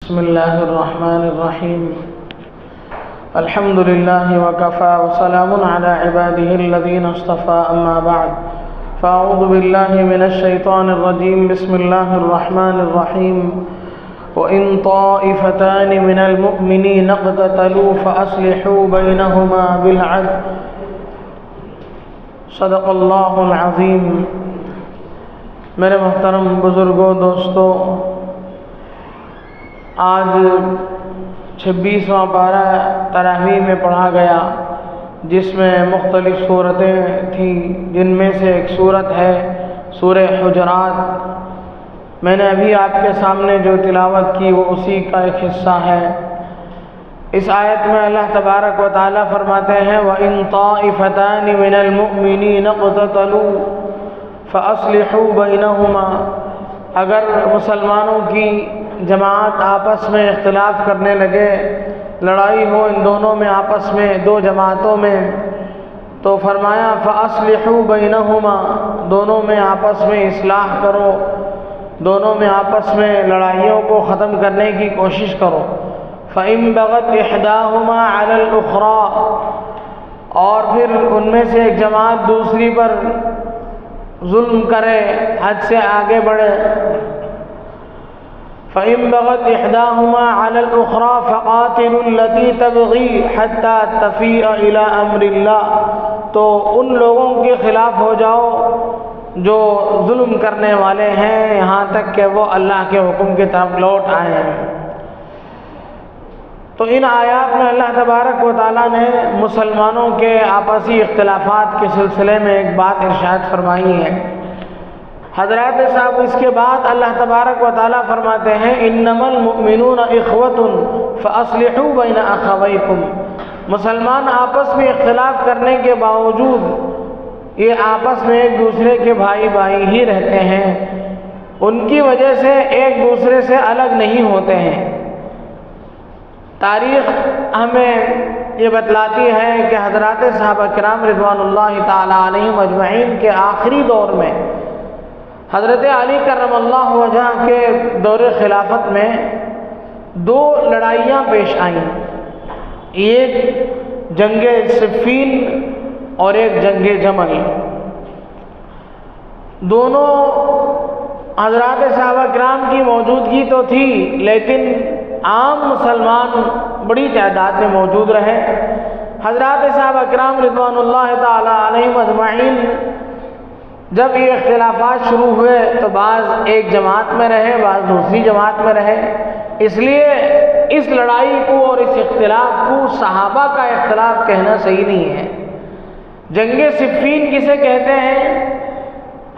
بسم الله الرحمن الرحيم. الحمد لله وكفى وسلام على عباده الذين اصطفى، أما بعد، فأعوذ بالله من الشيطان الرجيم. بسم الله الرحمن الرحيم. وإن طائفتان من المؤمنين اقتتلوا فأصلحوا بينهما بالعدل. صدق اللہ العظیم. میرے محترم بزرگوں، دوستوں، آج 26واں پارہ تراویح میں پڑھا گیا، جس میں مختلف صورتیں تھیں، جن میں سے ایک صورت ہے سورہ حجرات. میں نے ابھی آپ کے سامنے جو تلاوت کی وہ اسی کا ایک حصہ ہے. اس آیت میں اللہ تبارک و تعالیٰ فرماتے ہیں وَإِن طَائِفَتَانِ مِنَ الْمُؤْمِنِينَ اقْتَتَلُوا فَأَصْلِحُوا بَيْنَهُمَا. اگر مسلمانوں کی جماعت آپس میں اختلاف کرنے لگے، لڑائی ہو ان دونوں میں، آپس میں دو جماعتوں میں، تو فرمایا فَأَصْلِحُوا بَيْنَهُمَا، دونوں میں آپس میں اصلاح کرو، دونوں میں آپس میں لڑائیوں کو ختم کرنے کی کوشش کرو. فَإِن بَغَتْ إِحْدَاهُمَا عَلَى الْأُخْرَى، اور پھر ان میں سے ایک جماعت دوسری پر ظلم کرے، حد سے آگے بڑھے. فَإِن بَغَتْ إِحْدَاهُمَا عَلَى الْأُخْرَى فَقَاتِلُوا الَّتِي تَبْغِي حَتَّى تَفِيءَ إِلَى أَمْرِ اللَّهِ، تو ان لوگوں کے خلاف ہو جاؤ جو ظلم کرنے والے ہیں، یہاں تک کہ وہ اللہ کے حکم کی طرف لوٹ آئے ہیں. تو ان آیات میں اللہ تبارک و تعالیٰ نے مسلمانوں کے آپسی اختلافات کے سلسلے میں ایک بات ارشاد فرمائی ہے. حضرات صاحب، اس کے بعد اللہ تبارک و تعالیٰ فرماتے ہیں انما المؤمنون اخوۃ فاصلحوا بین اخویکم. مسلمان آپس میں اختلاف کرنے کے باوجود یہ آپس میں ایک دوسرے کے بھائی بھائی ہی رہتے ہیں، ان کی وجہ سے ایک دوسرے سے الگ نہیں ہوتے ہیں. تاریخ ہمیں یہ بتلاتی ہے کہ حضرات صحابہ کرام رضوان اللہ تعالی علیہم اجمعین کے آخری دور میں حضرت علی کرم اللہ وجہ کے دور خلافت میں دو لڑائیاں پیش آئیں. ایک جنگ صفین اور ایک جنگ جمل. دونوں حضرات صحابہ کرام کی موجودگی تو تھی، لیکن عام مسلمان بڑی تعداد میں موجود رہے. حضرات صحابہ کرام رضوان اللہ تعالی علیہم اجمعین جب یہ اختلافات شروع ہوئے تو بعض ایک جماعت میں رہے، بعض دوسری جماعت میں رہے. اس لیے اس لڑائی کو اور اس اختلاف کو صحابہ کا اختلاف کہنا صحیح نہیں ہے. جنگ صفین کسے کہتے ہیں؟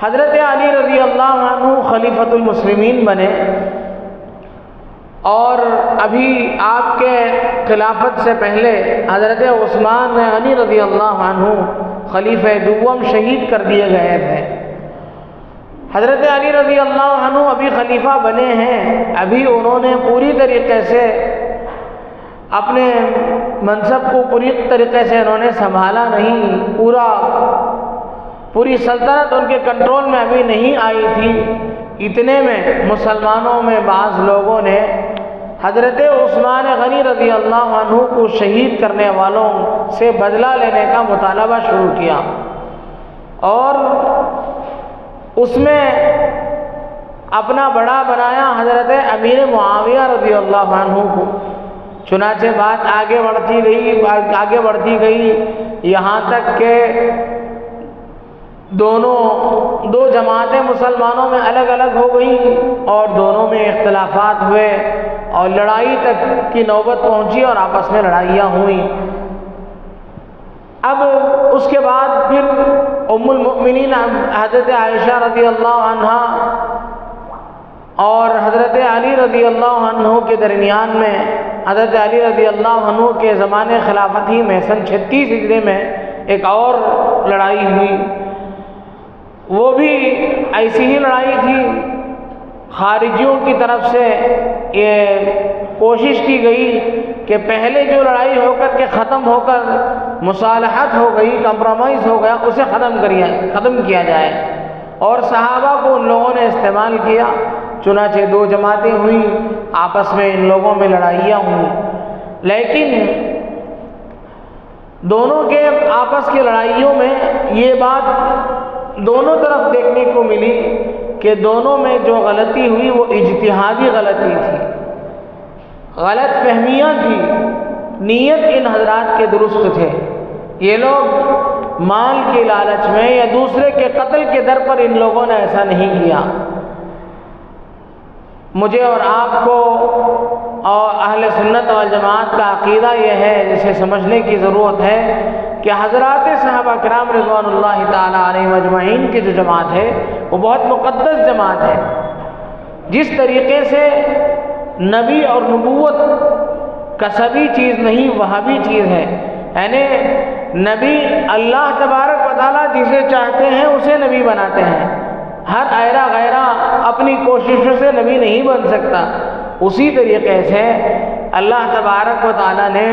حضرت علی رضی اللہ عنہ خلیفۃ المسلمین بنے، اور ابھی آپ کے خلافت سے پہلے حضرت عثمان غنی رضی اللہ عنہ خلیفہ دوم شہید کر دیے گئے تھے. حضرت علی رضی اللہ عنہ ابھی خلیفہ بنے ہیں، ابھی انہوں نے پوری طریقے سے اپنے منصب کو پوری طریقے سے انہوں نے سنبھالا نہیں، پوری سلطنت ان کے کنٹرول میں ابھی نہیں آئی تھی. اتنے میں مسلمانوں میں بعض لوگوں نے حضرت عثمان غنی رضی اللہ عنہ کو شہید کرنے والوں سے بدلہ لینے کا مطالبہ شروع کیا، اور اس میں اپنا بڑا بنایا حضرت امیر معاویہ رضی اللہ عنہ کو. چنانچہ بات آگے بڑھتی گئی یہاں تک کہ دو جماعتیں مسلمانوں میں الگ الگ ہو گئی اور دونوں میں اختلافات ہوئے اور لڑائی تک کی نوبت پہنچی اور آپس میں لڑائیاں ہوئیں. اب اس کے بعد پھر ام المؤمنین حضرت عائشہ رضی اللہ عنہا اور حضرت علی رضی اللہ عنہ کے درمیان میں حضرت علی رضی اللہ عنہ کے زمانے خلافت ہی میں سن 36 ہجری میں ایک اور لڑائی ہوئی. وہ بھی ایسی ہی لڑائی تھی. خارجیوں کی طرف سے یہ کوشش کی گئی کہ پہلے جو لڑائی ہو کر کے ختم ہو کر مصالحت ہو گئی، کمپرومائز ہو گیا، اسے ختم کیا جائے، اور صحابہ کو ان لوگوں نے استعمال کیا. چنانچہ دو جماعتیں ہوئیں، آپس میں ان لوگوں میں لڑائیاں ہوئیں، لیکن دونوں کے آپس کی لڑائیوں میں یہ بات دونوں طرف دیکھنے کو ملی کہ دونوں میں جو غلطی ہوئی وہ اجتہادی غلطی تھی، غلط فہمیاں تھیں، نیت ان حضرات کے درست تھے۔ یہ لوگ مال کی لالچ میں یا دوسرے کے قتل کے در پر ان لوگوں نے ایسا نہیں کیا۔ مجھے اور آپ کو اور اہل سنت والجماعت کا عقیدہ یہ ہے، جسے سمجھنے کی ضرورت ہے کہ حضرات صحابہ کرام رضوان اللہ تعالیٰ علیہم اجمعین کی جو جماعت ہے وہ بہت مقدس جماعت ہے۔ جس طریقے سے نبی اور نبوت کسبی چیز نہیں، وہابی چیز ہے، یعنی نبی اللہ تبارک و تعالیٰ جسے چاہتے ہیں اسے نبی بناتے ہیں، ہر ایرا غیرہ اپنی کوششوں سے نبی نہیں بن سکتا۔ اسی طریقے سے اللہ تبارک و تعالیٰ نے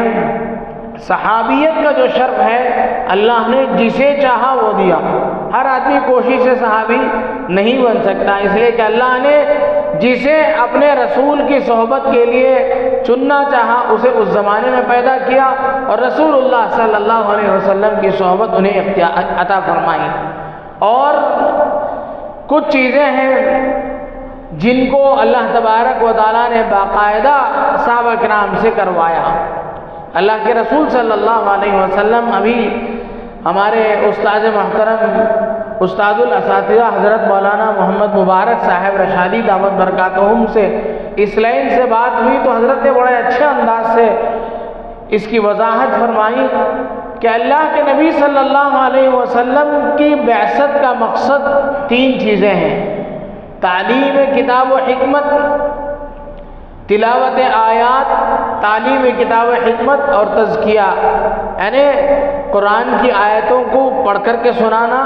صحابیت کا جو شرف ہے اللہ نے جسے چاہا وہ دیا۔ ہر آدمی کوشش سے صحابی نہیں بن سکتا، اس لیے کہ اللہ نے جسے اپنے رسول کی صحبت کے لیے چننا چاہا اسے اس زمانے میں پیدا کیا، اور رسول اللہ صلی اللہ علیہ وسلم کی صحبت انہیں عطا فرمائی۔ اور کچھ چیزیں ہیں جن کو اللہ تبارک و تعالیٰ نے باقاعدہ صحابہ کرام سے کروایا۔ اللہ کے رسول صلی اللہ علیہ وسلم ابھی ہمارے استاد محترم استاد الاساتذہ حضرت مولانا محمد مبارک صاحب رشادی دامت برکاتہم سے اس لائن سے بات ہوئی تو حضرت نے بڑے اچھے انداز سے اس کی وضاحت فرمائی کہ اللہ کے نبی صلی اللہ علیہ وسلم کی بعثت کا مقصد 3 چیزیں ہیں: تعلیم کتاب و حکمت، تلاوت آیات، تعلیم کتاب و حکمت اور تزکیہ، یعنی قرآن کی آیتوں کو پڑھ کر کے سنانا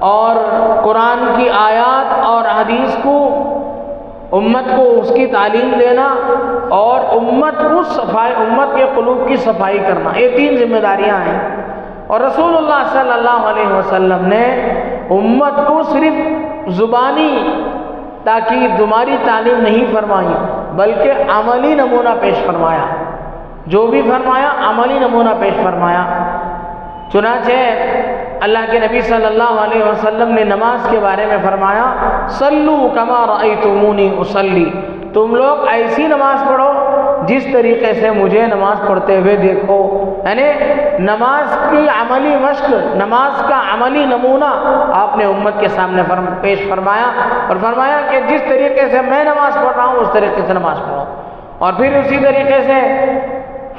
اور قرآن کی آیات اور حدیث کو امت کو اس کی تعلیم دینا اور امت کے قلوب کی صفائی کرنا، یہ 3 ذمہ داریاں ہیں۔ اور رسول اللہ صلی اللہ علیہ وسلم نے امت کو صرف زبانی تاکید تمہاری تعلیم نہیں فرمائی بلکہ عملی نمونہ پیش فرمایا، جو بھی فرمایا عملی نمونہ پیش فرمایا۔ چنانچہ اللہ کے نبی صلی اللہ علیہ وسلم نے نماز کے بارے میں فرمایا صلو کما رأیتمونی اصلی، تم لوگ ایسی نماز پڑھو جس طریقے سے مجھے نماز پڑھتے ہوئے دیکھو، یعنی نماز کی عملی مشق، نماز کا عملی نمونہ آپ نے امت کے سامنے پیش فرمایا اور فرمایا کہ جس طریقے سے میں نماز پڑھ رہا ہوں اس طریقے سے نماز پڑھو۔ اور پھر اسی طریقے سے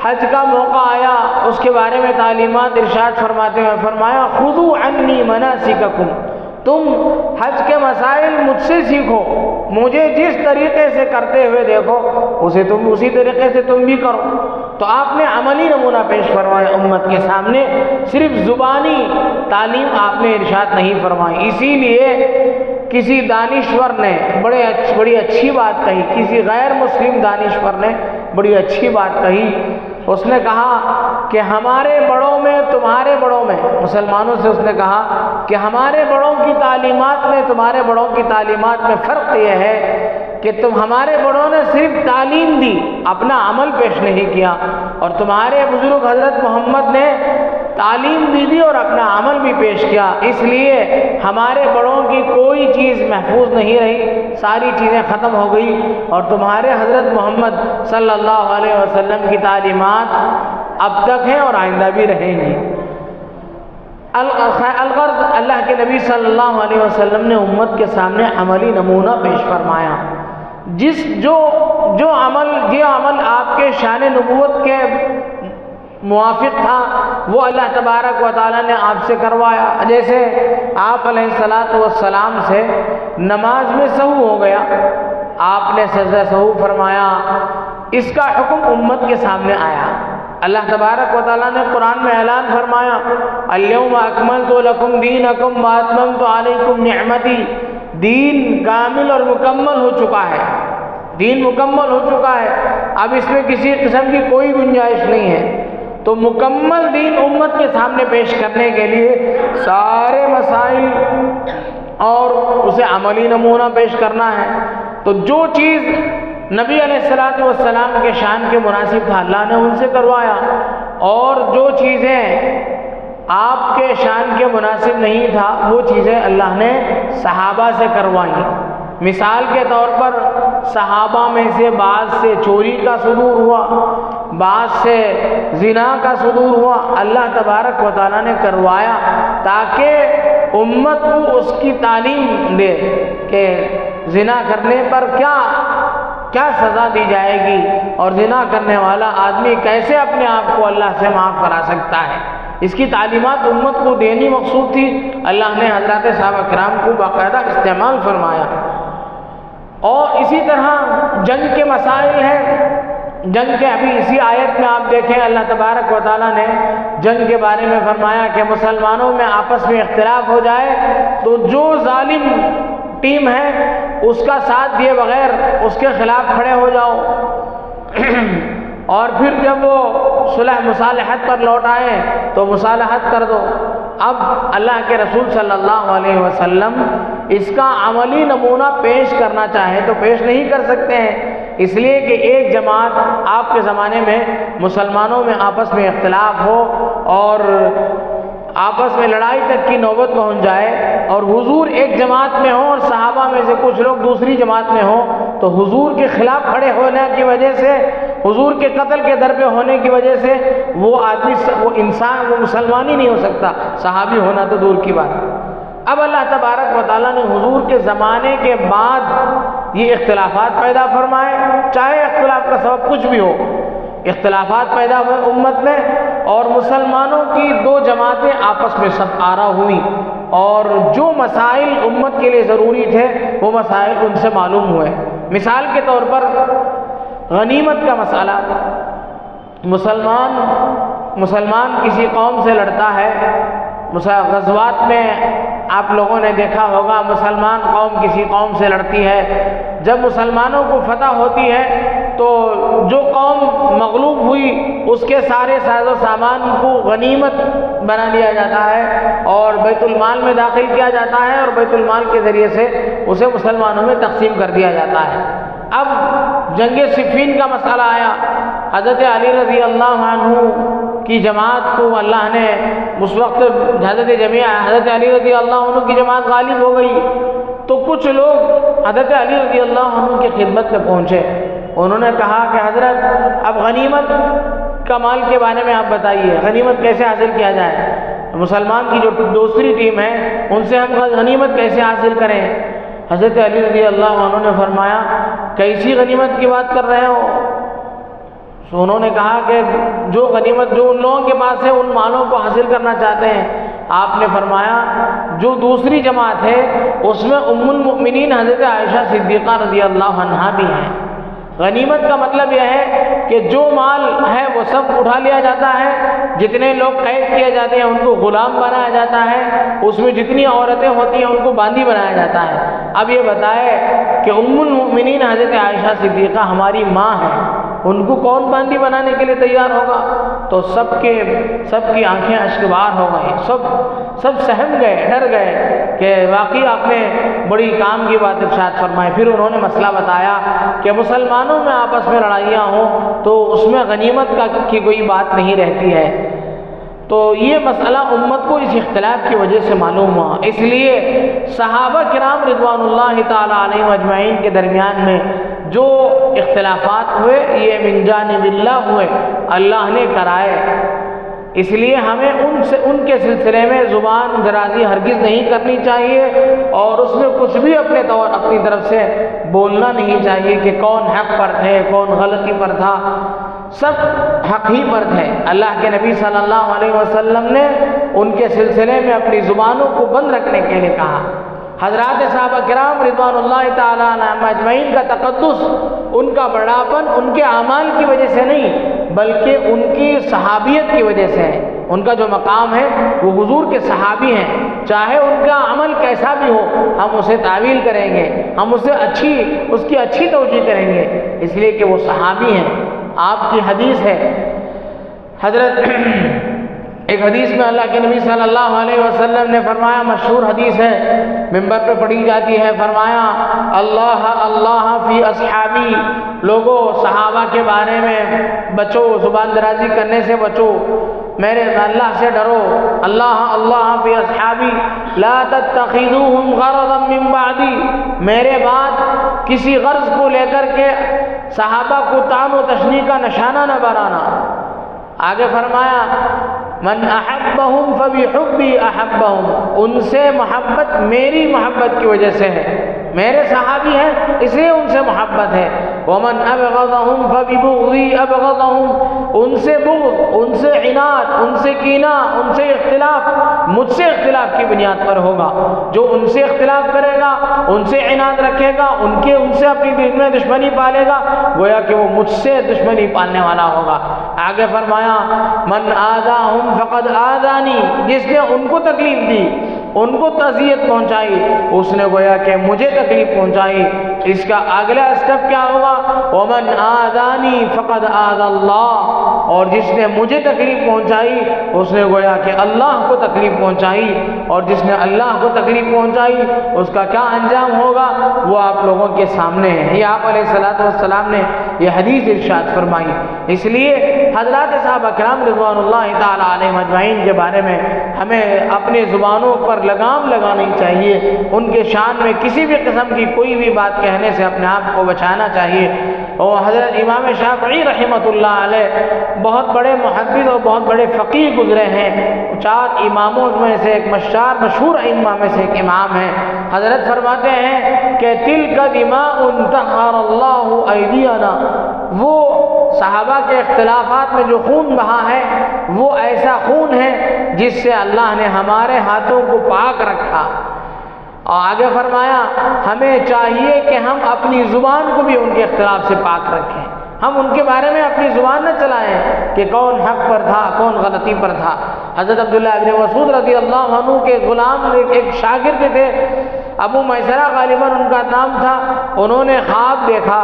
حج کا موقع آیا، اس کے بارے میں تعلیمات ارشاد فرماتے ہوئے فرمایا خذوا عنی مناسککم، تم حج کے مسائل مجھ سے سیکھو، مجھے جس طریقے سے کرتے ہوئے دیکھو اسی طریقے سے تم بھی کرو۔ تو آپ نے عملی نمونہ پیش فرمایا امت کے سامنے، صرف زبانی تعلیم آپ نے ارشاد نہیں فرمائی۔ اسی لیے کسی دانشور نے بڑی اچھی بات کہی، کسی غیر مسلم دانشور نے بڑی اچھی بات کہی، اس نے کہا کہ ہمارے بڑوں میں تمہارے بڑوں میں، مسلمانوں سے اس نے کہا کہ ہمارے بڑوں کی تعلیمات میں تمہارے بڑوں کی تعلیمات میں فرق یہ ہے کہ ہمارے بڑوں نے صرف تعلیم دی، اپنا عمل پیش نہیں کیا، اور تمہارے بزرگ حضرت محمد نے تعلیم بھی دی اور اپنا عمل بھی پیش کیا، اس لیے ہمارے بڑوں کی کوئی چیز محفوظ نہیں رہی، ساری چیزیں ختم ہو گئی، اور تمہارے حضرت محمد صلی اللہ علیہ وسلم کی تعلیمات اب تک ہیں اور آئندہ بھی رہیں گی۔ الغرض اللہ کے نبی صلی اللہ علیہ وسلم نے امت کے سامنے عملی نمونہ پیش فرمایا، جو عمل آپ کے شان نبوت کے موافق تھا وہ اللہ تبارک و تعالیٰ نے آپ سے کروایا۔ جیسے آپ علیہ الصلاۃ والسلام سے نماز میں سہو ہو گیا، آپ نے سجدہ سہو فرمایا، اس کا حکم امت کے سامنے آیا۔ اللہ تبارک و تعالیٰ نے قرآن میں اعلان فرمایا الیوم اکملت لکم دینکم واتممت علیکم نعمتی، دین کامل اور مکمل ہو چکا ہے، دین مکمل ہو چکا ہے، اب اس میں کسی قسم کی کوئی گنجائش نہیں ہے۔ تو مکمل دین امت کے سامنے پیش کرنے کے لیے سارے مسائل اور اسے عملی نمونہ پیش کرنا ہے۔ تو جو چیز نبی علیہ الصلوۃ والسلام کے شان کے مناسب تھا، اللہ نے ان سے کروایا، اور جو چیزیں آپ کے شان کے مناسب نہیں تھا وہ چیزیں اللہ نے صحابہ سے کروائیں۔ مثال کے طور پر صحابہ میں سے بعض سے چوری کا صدور ہوا، بعض سے زنا کا صدور ہوا، اللہ تبارک و تعالیٰ نے کروایا تاکہ امت کو اس کی تعلیم دے کہ زنا کرنے پر کیا سزا دی جائے گی، اور زنا کرنے والا آدمی کیسے اپنے آپ کو اللہ سے معاف کرا سکتا ہے۔ اس کی تعلیمات امت کو دینی مقصود تھی، اللہ نے حضرات صحابہ کرام کو باقاعدہ استعمال فرمایا۔ اور اسی طرح جنگ کے مسائل ہیں، جنگ کے ابھی اسی آیت میں آپ دیکھیں اللہ تبارک و تعالیٰ نے جنگ کے بارے میں فرمایا کہ مسلمانوں میں آپس میں اختلاف ہو جائے تو جو ظالم ٹیم ہے اس کا ساتھ دیے بغیر اس کے خلاف کھڑے ہو جاؤ، اور پھر جب وہ صلح مصالحت پر لوٹ آئے تو مصالحت کر دو۔ اب اللہ کے رسول صلی اللہ علیہ وسلم اس کا عملی نمونہ پیش کرنا چاہے تو پیش نہیں کر سکتے ہیں، اس لیے کہ ایک جماعت آپ کے زمانے میں مسلمانوں میں آپس میں اختلاف ہو اور آپس میں لڑائی تک کی نوبت پہنچ جائے، اور حضور ایک جماعت میں ہوں اور صحابہ میں سے کچھ لوگ دوسری جماعت میں ہوں، تو حضور کے خلاف کھڑے ہونے کی وجہ سے، حضور کے قتل کے در پہ ہونے کی وجہ سے وہ آدمی، وہ انسان، وہ مسلمان ہی نہیں ہو سکتا، صحابی ہونا تو دور کی بات۔ اب اللہ تبارک و تعالیٰ نے حضور کے زمانے کے بعد یہ اختلافات پیدا فرمائے، چاہے اختلاف کا سبب کچھ بھی ہو، اختلافات پیدا ہوئے امت میں، اور مسلمانوں کی دو جماعتیں آپس میں صف آرا ہوئیں، اور جو مسائل امت کے لیے ضروری تھے وہ مسائل ان سے معلوم ہوئے۔ مثال کے طور پر غنیمت کا مسئلہ، مسلمان کسی قوم سے لڑتا ہے، غزوات میں آپ لوگوں نے دیکھا ہوگا مسلمان قوم کسی قوم سے لڑتی ہے، جب مسلمانوں کو فتح ہوتی ہے تو جو قوم مغلوب ہوئی اس کے سارے ساز و سامان کو غنیمت بنا لیا جاتا ہے اور بیت المال میں داخل کیا جاتا ہے، اور بیت المال کے ذریعے سے اسے مسلمانوں میں تقسیم کر دیا جاتا ہے۔ اب جنگ صفین کا مسئلہ آیا، حضرت علی رضی اللہ عنہ کی جماعت کو اللہ نے اس وقت حضرت علی رضی اللہ عنہ کی جماعت غالب ہو گئی، تو کچھ لوگ حضرت علی رضی اللہ عنہ کی خدمت میں پہنچے، انہوں نے کہا کہ حضرت اب غنیمت کا مال کے بارے میں آپ بتائیے، غنیمت کیسے حاصل کیا جائے، مسلمان کی جو دوسری ٹیم ہے ان سے ہم غنیمت کیسے حاصل کریں۔ حضرت علی رضی اللہ عنہ نے فرمایا کیسی غنیمت کی بات کر رہے ہو؟ تو انہوں نے کہا کہ جو غنیمت جو ان لوگوں کے پاس ہے ان مالوں کو حاصل کرنا چاہتے ہیں۔ آپ نے فرمایا جو دوسری جماعت ہے اس میں ام المؤمنین حضرت عائشہ صدیقہ رضی اللہ عنہا بھی ہیں۔ غنیمت کا مطلب یہ ہے کہ جو مال ہے وہ سب اٹھا لیا جاتا ہے، جتنے لوگ قید کیے جاتے ہیں ان کو غلام بنایا جاتا ہے، اس میں جتنی عورتیں ہوتی ہیں ان کو باندی بنایا جاتا ہے۔ اب یہ بتائے کہ ام المؤمنین حضرت عائشہ صدیقہ ہماری ماں ہے، ان کو کون باندی بنانے کے لیے تیار ہوگا؟ تو سب کی آنکھیں اشکبار ہو گئیں، سب سہم گئے، ڈر گئے کہ واقعی آپ نے بڑی کام کی بات ارشاد فرمائی۔ پھر انہوں نے مسئلہ بتایا کہ مسلمانوں میں آپس میں لڑائیاں ہوں تو اس میں غنیمت کی کوئی بات نہیں رہتی ہے۔ تو یہ مسئلہ امت کو اس اختلاف کی وجہ سے معلوم ہوا، اس لیے صحابہ کرام رضوان اللہ تعالی علیہم اجمعین کے درمیان میں جو اختلافات ہوئے یہ من جانب اللہ ہوئے، اللہ نے کرائے، اس لیے ہمیں ان کے سلسلے میں زبان درازی ہرگز نہیں کرنی چاہیے، اور اس میں کچھ بھی اپنی طرف سے بولنا نہیں چاہیے کہ کون حق پر تھے کون غلطی پر تھا، سب حق ہی پر تھے۔ اللہ کے نبی صلی اللہ علیہ وسلم نے ان کے سلسلے میں اپنی زبانوں کو بند رکھنے کے لیے کہا۔ حضرات صحابہ کرام رضوان اللہ تعالیٰ عنہم اجمعین کا تقدس، ان کا بڑاپن ان کے اعمال کی وجہ سے نہیں بلکہ ان کی صحابیت کی وجہ سے ہے۔ ان کا جو مقام ہے وہ حضور کے صحابی ہیں، چاہے ان کا عمل کیسا بھی ہو ہم اسے تعویل کریں گے، ہم اس کی اچھی توجیہ کریں گے، اس لیے کہ وہ صحابی ہیں۔ آپ کی حدیث ہے، حضرت ایک حدیث میں اللہ کے نبی صلی اللہ علیہ وسلم نے فرمایا، مشہور حدیث ہے، منبر پہ پڑھی جاتی ہے، فرمایا اللہ اللہ فی اصحابی، لوگوں صحابہ کے بارے میں بچو، زبان درازی کرنے سے بچو، میرے اللہ سے ڈرو، اللہ اللہ فی اصحابی لا تتخذوہم غرضا من بعدی، میرے بعد کسی غرض کو لے کر کے صحابہ کو طعن و تشنیع کا نشانہ نہ بنانا۔ آگے فرمایا من احبہم فبحبی احبہم، ان سے محبت میری محبت کی وجہ سے ہے، میرے صحابی ہیں اس لیے ان سے محبت ہے۔ ومن ابغضہم فببغضی ابغضہم، ان سے بغض، ان سے عناد، ان سے کینہ، ان سے اختلاف مجھ سے اختلاف کی بنیاد پر ہوگا۔ جو ان سے اختلاف کرے گا، ان سے عناد رکھے گا، ان سے اپنی دل میں دشمنی پالے گا، گویا کہ وہ مجھ سے دشمنی پالنے والا ہوگا۔ آگے فرمایا من آذاہم فقد آذانی، جس نے ان کو تکلیف دی، ان کو اذیت پہنچائی، اس نے گویا کہ مجھے تکلیف پہنچائی۔ اس کا اگلا اسٹیپ کیا ہوگا؟ ومن آذانی فقد آذى اللہ، اور جس نے مجھے تکلیف پہنچائی اس نے گویا کہ اللہ کو تکلیف پہنچائی، اور جس نے اللہ کو تکلیف پہنچائی اس کا کیا انجام ہوگا وہ آپ لوگوں کے سامنے ہے۔ یہ آپ علیہ السلام نے یہ حدیث ارشاد فرمائی۔ اس لیے حضرات صحابہ کرام رضوان اللہ تعالی علیہم اجمعین کے بارے میں ہمیں اپنی زبانوں پر لگام لگانی چاہیے، ان کے شان میں کسی بھی قسم کی کوئی بھی بات کہنے سے اپنے آپ کو بچانا چاہیے۔ اور حضرت امام شافعی رحمۃ اللہ علیہ بہت بڑے محدث اور بہت بڑے فقیہ گزرے ہیں، 4 اماموں میں سے ایک مشہور ائمہ میں سے ایک امام ہیں۔ حضرت فرماتے ہیں کہ تلک دماء طہر اللہ ایدینا، وہ صحابہ کے اختلافات میں جو خون بہا ہے وہ ایسا خون ہے جس سے اللہ نے ہمارے ہاتھوں کو پاک رکھا۔ اور آگے فرمایا ہمیں چاہیے کہ ہم اپنی زبان کو بھی ان کے اختلاف سے پاک رکھیں، ہم ان کے بارے میں اپنی زبان نہ چلائیں کہ کون حق پر تھا کون غلطی پر تھا۔ حضرت عبداللہ ابن مسعود رضی اللہ عنہ کے غلام ایک شاگرد تھے، ابو میسرہ غالباً ان کا نام تھا، انہوں نے خواب دیکھا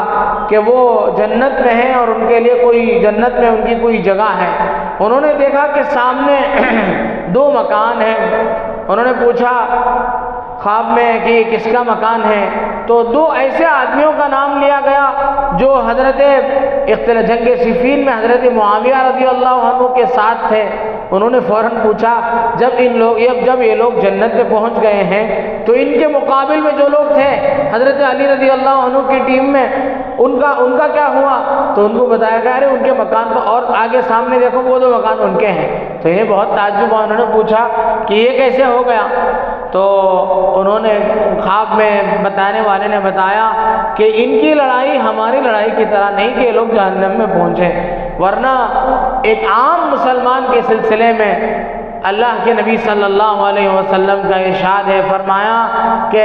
کہ وہ جنت میں ہیں اور ان کے لیے کوئی جنت میں ان کی کوئی جگہ ہے۔ انہوں نے دیکھا کہ سامنے 2 مکان ہیں، انہوں نے پوچھا خواب میں کہ یہ کس کا مکان ہے، تو 2 ایسے آدمیوں کا نام لیا گیا جو حضرت جنگ صفین میں حضرت معاویہ رضی اللہ عنہ کے ساتھ تھے۔ انہوں نے فوراً پوچھا جب یہ لوگ جنت میں پہنچ گئے ہیں تو ان کے مقابل میں جو لوگ تھے حضرت علی رضی اللہ عنہ کی ٹیم میں ان کا کیا ہوا؟ تو ان کو بتایا گیا ارے ان کے مکان تو اور آگے سامنے دیکھو وہ 2 مکان ان کے ہیں۔ تو انہیں بہت تعجب ہوا، انہوں نے پوچھا کہ یہ کیسے ہو گیا؟ تو انہوں نے خواب میں بتانے والے نے بتایا کہ ان کی لڑائی ہماری لڑائی کی طرح نہیں کہ یہ لوگ جہنم میں پہنچے، ورنہ ایک عام مسلمان کے سلسلے میں اللہ کے نبی صلی اللہ علیہ وسلم کا ارشاد ہے، فرمایا کہ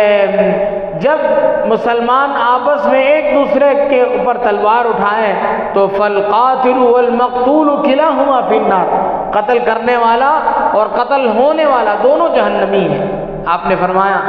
جب مسلمان آپس میں ایک دوسرے کے اوپر تلوار اٹھائیں تو فالقاتل والمقتول کلاہما فی النار، قتل کرنے والا اور قتل ہونے والا دونوں جہنمی ہیں۔ آپ نے فرمایا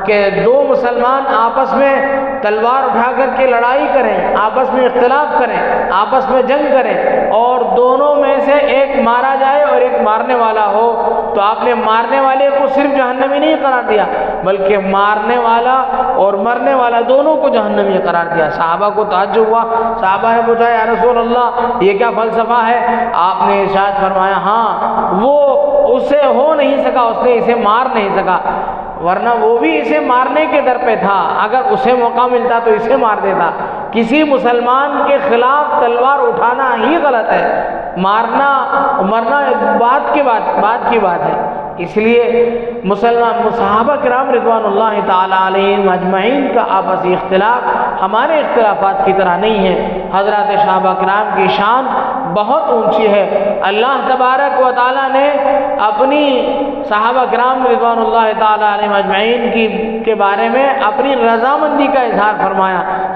کہ 2 مسلمان آپس میں تلوار اٹھا کر کے لڑائی کریں، آپس میں اختلاف کریں، آپس میں جنگ کریں اور دونوں میں سے ایک مارا جائے اور ایک مارنے والا ہو، تو آپ نے مارنے والے کو صرف جہنمی نہیں قرار دیا بلکہ مارنے والا اور مرنے والا دونوں کو جہنمی قرار دیا۔ صحابہ کو تعجب ہوا، صحابہ نے پوچھا یا رسول اللہ یہ کیا فلسفہ ہے؟ آپ نے ارشاد فرمایا ہاں وہ اسے ہو نہیں سکا، اس نے اسے مار نہیں سکا، ورنہ وہ بھی اسے مارنے کے در پہ تھا، اگر اسے موقع ملتا تو اسے مار دیتا۔ کسی مسلمان کے خلاف تلوار اٹھانا ہی غلط ہے، مارنا مرنا بات کی بات ہے۔ اس لیے صحابہ کرام رضوان اللہ تعالی علیہم اجمعین کا آپسی اختلاف ہمارے اختلافات کی طرح نہیں ہے۔ حضرات صحابہ کرام کی شان بہت اونچی ہے۔ اللہ تبارک و تعالی نے اپنی صحابہ کرام رضوان اللہ تعالی علیہم اجمعین کے بارے میں اپنی رضامندی کا اظہار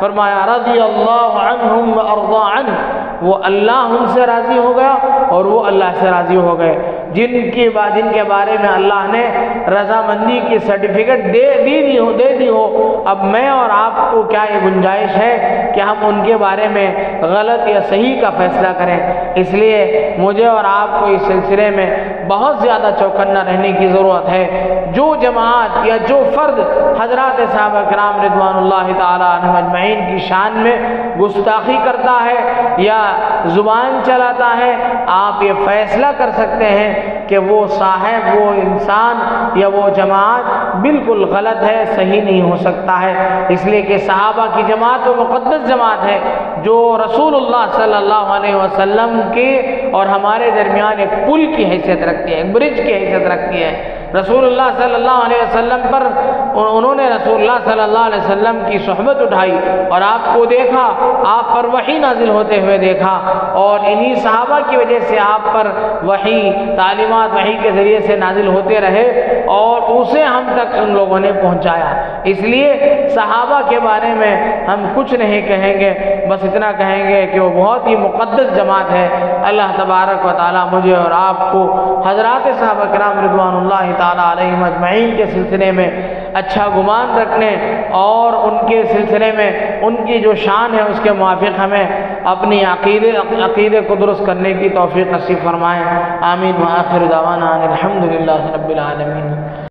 فرمایا رضی اللہ عنہم وارضى عنہ، وہ اللہ ان سے راضی ہو گیا اور وہ اللہ سے راضی ہو گئے۔ جن کے بارے میں اللہ نے رضامندی کی سرٹیفکیٹ دے دی ہو، اب میں اور آپ کو کیا یہ گنجائش ہے کہ ہم ان کے بارے میں غلط یا صحیح کا فیصلہ کریں؟ اس لیے مجھے اور آپ کو اس سلسلے میں بہت زیادہ چوکنا رہنے کی ضرورت ہے۔ جو جماعت یا جو فرد حضرات صحابہ کرام رضوان اللہ تعالی عنہم اجمعین کی شان میں گستاخی کرتا ہے یا زبان چلاتا ہے، آپ یہ فیصلہ کر سکتے ہیں کہ وہ صاحب، وہ انسان یا وہ جماعت بالکل غلط ہے، صحیح نہیں ہو سکتا ہے، اس لیے کہ صحابہ کی جماعت وہ مقدس جماعت ہے جو رسول اللہ صلی اللہ علیہ وسلم کے اور ہمارے درمیان ایک پل کی حیثیت رکھتی ہے، ایک برج کی حیثیت رکھتی ہے۔ رسول اللہ صلی اللہ علیہ وسلم پر انہوں نے رسول اللہ صلی اللہ علیہ وسلم کی صحبت اٹھائی اور آپ کو دیکھا، آپ پر وحی نازل ہوتے ہوئے دیکھا، اور انہی صحابہ کی وجہ سے آپ پر وحی، تعلیمات وحی کے ذریعے سے نازل ہوتے رہے اور اسے ہم تک ان لوگوں نے پہنچایا۔ اس لیے صحابہ کے بارے میں ہم کچھ نہیں کہیں گے، بس اتنا کہیں گے کہ وہ بہت ہی مقدس جماعت ہے۔ اللہ تبارک و تعالی مجھے اور آپ کو حضرات صحابہ کرام رضوان اللہ تعالی علیہم اجمعین کے سلسلے میں اچھا گمان رکھنے اور ان کے سلسلے میں ان کی جو شان ہے اس کے موافق ہمیں اپنی عقیدے کو درست کرنے کی توفیق نصیب فرمائیں۔ آمین۔ وآخر دعوانا الحمدللہ رب العالمین۔